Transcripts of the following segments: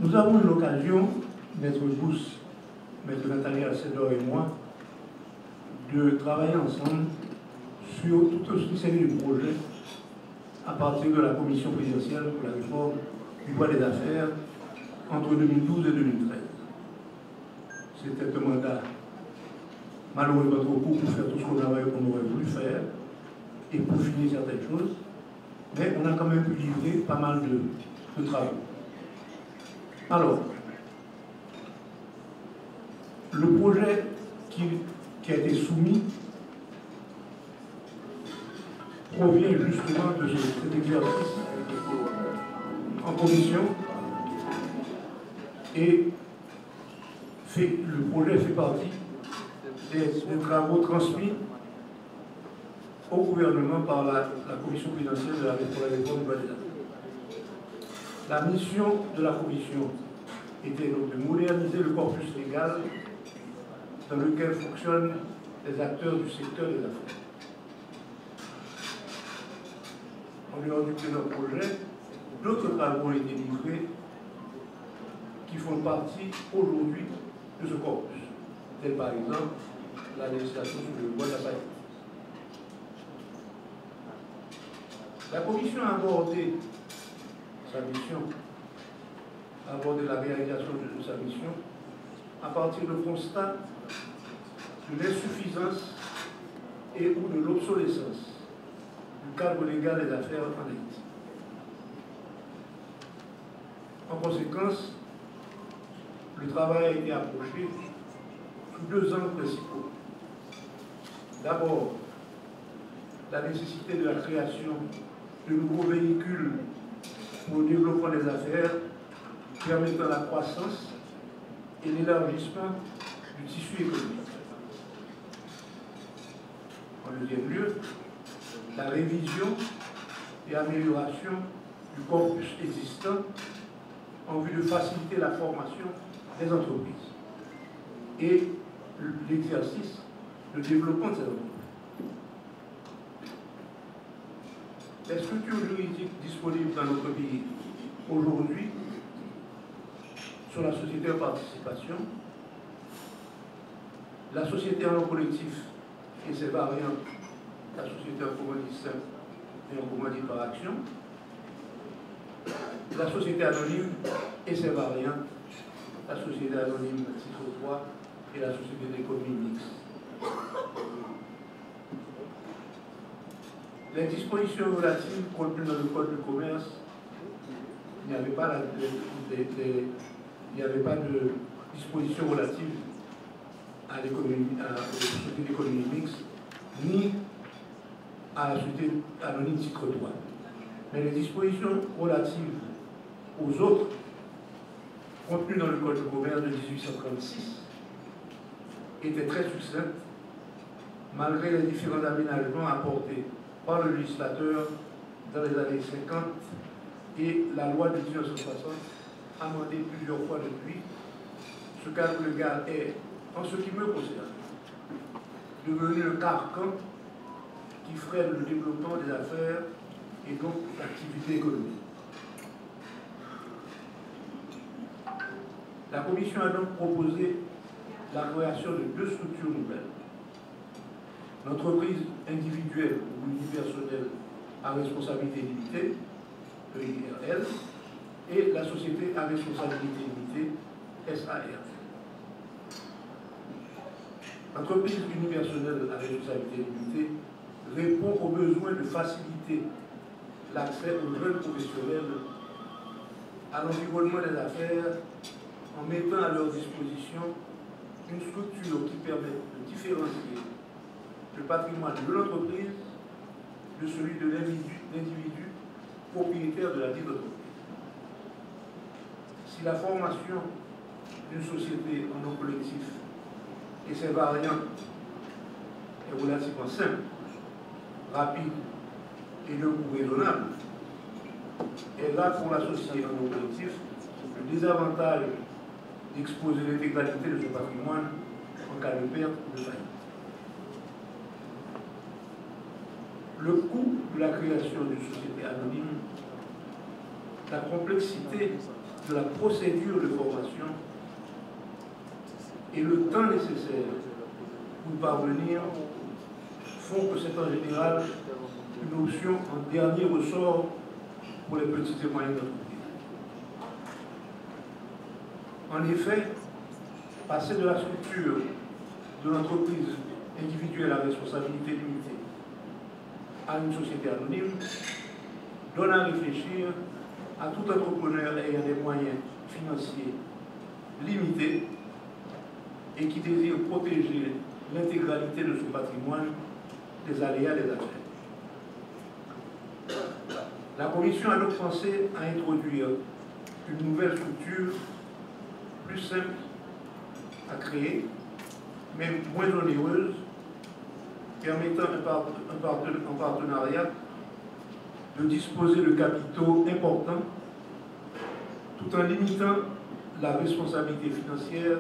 Nous avons eu l'occasion, Maître Bous, Maître Nathalie Alcédor et moi, de travailler ensemble sur toute une série de projets à partir de la commission présidentielle pour la réforme du droit des affaires entre 2012 et 2013. C'était un mandat malheureusement trop court pour faire tout ce qu'on aurait voulu faire et pour finir certaines choses, mais on a quand même pu livrer pas mal de travaux. Alors, le projet qui a été soumis provient justement de cet exercice en commission et le projet fait partie des travaux transmis au gouvernement par la commission présidentielle de la réforme du droit des affaires. La mission de la commission était donc de moderniser le corpus légal dans lequel fonctionnent les acteurs du secteur des affaires. En dehors du présent projet, d'autres travaux ont été livrés qui font partie aujourd'hui de ce corpus, tels par exemple la législation sur le droit de la faillite. La commission a abordé sa mission, a abordé la réalisation de sa mission à partir de constat de l'insuffisance et ou de l'obsolescence du cadre légal des affaires en Haïti. En conséquence, le travail a été approché sous deux angles principaux. D'abord, la nécessité de la création de nouveaux véhicules pour le développement des affaires permettant la croissance et l'élargissement du tissu économique. En deuxième lieu, la révision et amélioration du corpus existant en vue de faciliter la formation des entreprises et l'exercice, le développement de ces entreprises. Les structures juridiques disponibles dans notre pays aujourd'hui sur la société en participation, la société en collectif et ses variantes, la société en commun dit simple et en commun dit par action, la société anonyme et ses variantes, la société anonyme 603 et la société d'économie mixte. Les dispositions relatives contenues dans le Code du commerce, il n'y avait pas de dispositions relatives à la société d'économie mixte, ni à la société anonyme titre 3. Mais les dispositions relatives aux autres, contenues dans le Code du commerce de 1836, étaient très succinctes, malgré les différents aménagements apportés par le législateur dans les années 50 et la loi de 1960, amendée plusieurs fois depuis. Ce cadre légal est, en ce qui me concerne, devenu un carcan qui freine le développement des affaires et donc l'activité économique. La Commission a donc proposé la création de deux structures nouvelles. L'entreprise individuelle ou unipersonnelle à responsabilité limitée, EIRL, et la société à responsabilité limitée, SARL. L'entreprise unipersonnelle à responsabilité limitée répond au besoin de faciliter l'accès aux jeunes professionnels à l'environnement des affaires en mettant à leur disposition une structure qui permet de différencier le patrimoine de l'entreprise de celui de l'individu propriétaire de la dite entreprise. Si la formation d'une société en nom collectif et ses variantes est relativement simple, rapide et de coût raisonnable, elle a pour l'associé en nom collectif le désavantage d'exposer l'intégralité de son patrimoine en cas de perte ou de faillite. Le coût de la création d'une société anonyme, la complexité de la procédure de formation et le temps nécessaire pour parvenir font que c'est en général une option en dernier ressort pour les petites et moyennes entreprises. En effet, passer de la structure de l'entreprise individuelle à responsabilité limitée à une société anonyme donne à réfléchir à tout entrepreneur ayant des moyens financiers limités et qui désire protéger l'intégralité de son patrimoine des aléas des affaires. La Commission a donc pensé à introduire une nouvelle structure plus simple à créer, mais moins onéreuse, permettant en partenariat de disposer de capitaux importants tout en limitant la responsabilité financière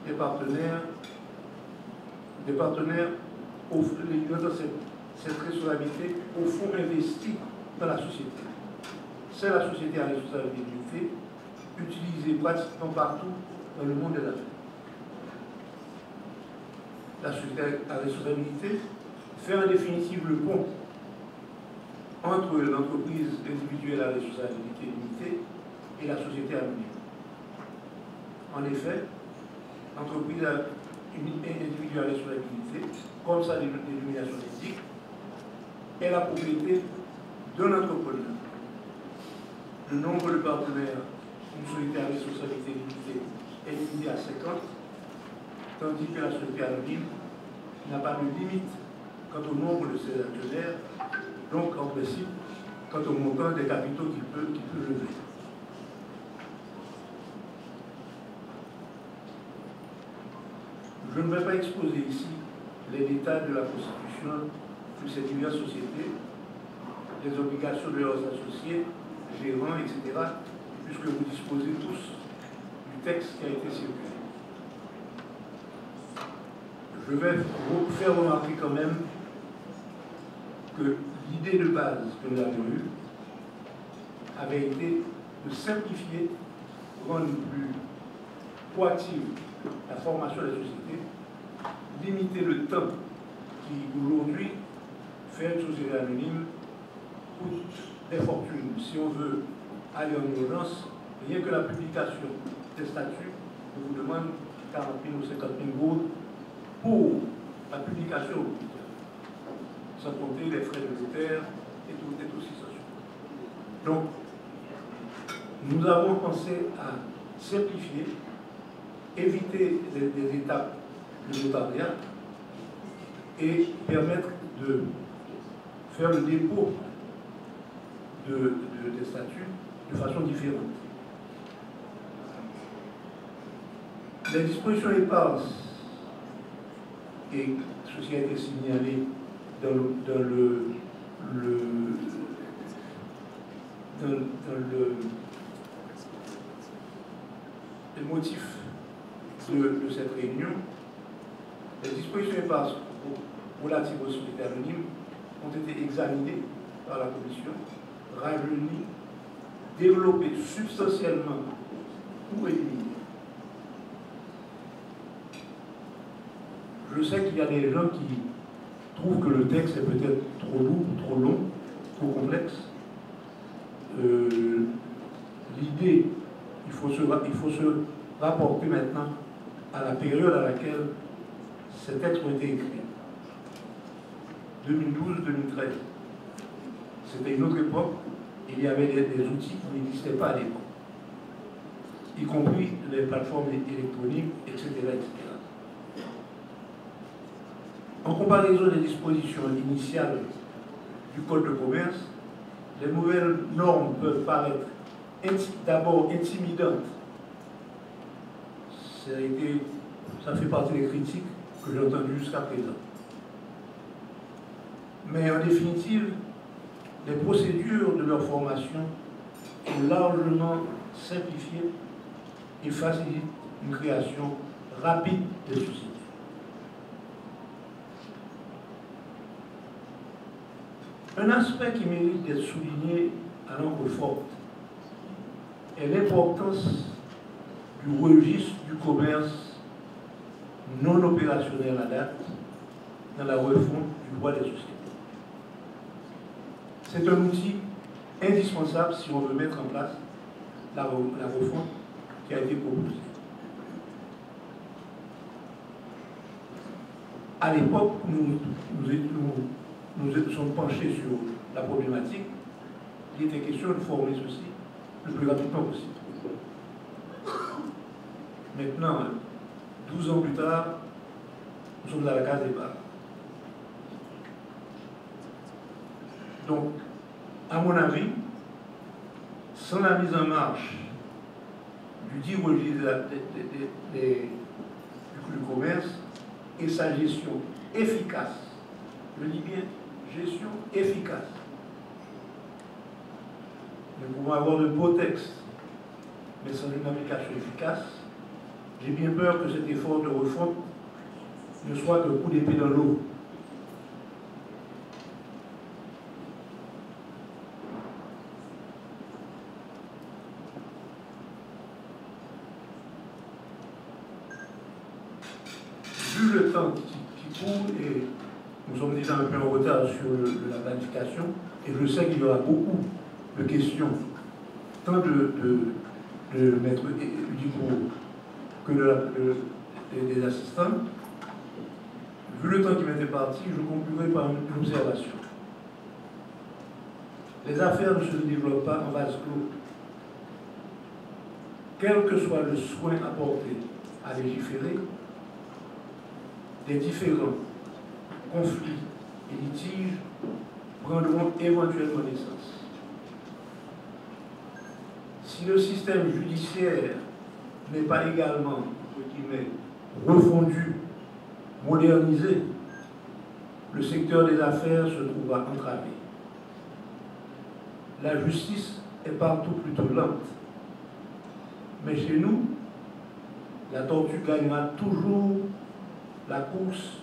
des partenaires limitant cette responsabilité au fonds investi dans la société. C'est la société à responsabilité utilisée pratiquement partout dans le monde des affaires. La société à responsabilité fait en définitive le pont entre l'entreprise individuelle à responsabilité limitée et la société anonyme. En effet, l'entreprise individuelle à responsabilité, comme sa dénomination l'indique, est la propriété d'un entrepreneur. Le nombre de partenaires d'une société à responsabilité limitée est limité à 50, tandis que la société anonyme n'a pas de limite quant au nombre de ses actionnaires, donc en principe, quant au montant des capitaux qu'il peut lever. Je ne vais pas exposer ici les détails de la constitution de ces diverses sociétés, les obligations de leurs associés, gérants, etc., puisque vous disposez tous du texte qui a été circulé. Je vais vous faire remarquer quand même que l'idée de base que nous avons eue avait été de simplifier, rendre plus proactive la formation des sociétés, limiter le temps qui aujourd'hui fait une société anonyme coûte des fortunes. Si on veut aller en urgence, rien que la publication des statuts, on vous demande 40 000 ou 50 000 gourdes pour la publication, sans compter les frais de notaire et tout ça. Donc, nous avons pensé à simplifier, éviter des étapes de notariat et permettre de faire le dépôt des statuts de façon différente. Les dispositions éparses, et ceci a été signalé dans les motifs de cette réunion, les dispositions éparses relatives aux sociétés anonymes ont été examinées par la Commission, rajeunies, développées substantiellement ou éliminées. Je sais qu'il y a des gens qui trouvent que le texte est peut-être trop lourd, trop long, trop complexe. L'idée, il faut se rapporter maintenant à la période à laquelle ces textes ont été écrits. 2012-2013. C'était une autre époque, il y avait des outils qui n'existaient pas à l'époque, y compris les plateformes électroniques, etc., etc. En comparaison des dispositions initiales du Code de commerce, les nouvelles normes peuvent paraître d'abord intimidantes. Ça fait partie des critiques que j'ai entendues jusqu'à présent. Mais en définitive, les procédures de leur formation sont largement simplifiées et facilitent une création rapide des sociétés. Un aspect qui mérite d'être souligné à l'encre forte est l'importance du registre du commerce non opérationnel à date dans la refonte du droit des sociétés. C'est un outil indispensable si on veut mettre en place la refonte qui a été proposée. À l'époque, nous sommes penchés sur la problématique. Il était question de former ceci le plus rapidement possible. Maintenant, 12 ans plus tard, nous sommes à la case départ. Donc, à mon avis, sans la mise en marche du dit registre du commerce et sa gestion efficace, je dis bien gestion efficace, nous pouvons avoir de beaux textes, mais sans une application efficace, j'ai bien peur que cet effort de refonte ne soit qu'un coup d'épée dans l'eau. Vu le temps qui court, et nous sommes déjà un peu en retard sur la planification, et je sais qu'il y aura beaucoup de questions, tant de maître Dupont que des assistants. Vu le temps qui m'était parti, je conclurai par une observation. Les affaires ne se développent pas en vase clos. Quel que soit le soin apporté à légiférer, des différents conflits et litiges prendront éventuellement naissance. Si le système judiciaire n'est pas également, entre guillemets, refondu, modernisé, le secteur des affaires se trouvera entravé. La justice est partout plutôt lente. Mais chez nous, la tortue gagnera toujours la course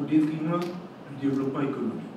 au détriment du développement économique.